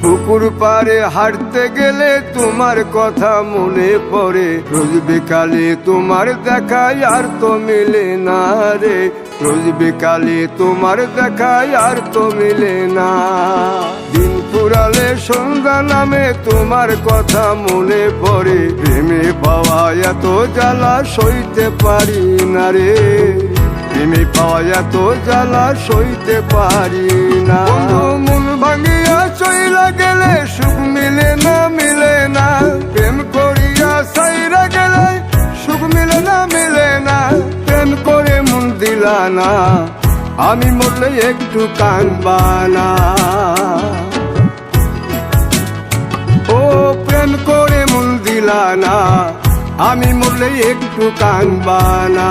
পুকুর পাড়ে হাঁটতে গেলে তোমার কথা মনে পড়ে, রোজ বিকালে তোমার দেখায় আর তো মিলে না রে, রোজ বিকালে তোমার দেখায় আর তো মিলে না। দিন ফুরালে সন্ধ্যা নামে তোমার কথা মনে পড়ে, প্রেমে পাওয়া এত জ্বালা সইতে পারি না রে, প্রেমে পাওয়া এত জ্বালা সইতে পারি না। মন ভাঙিয়া চইলা গেলে সুখ মিলে না, মিলে না, প্রেম করিয়া সাইরা গেলে সুখ মিলে না, মিলে না, প্রেম করে মন দিলা না, আমি মরলে একটু কাঁদবা না। ও প্রেম করে মন দিলা না, আমি মরলে একটু কাঁদবা না।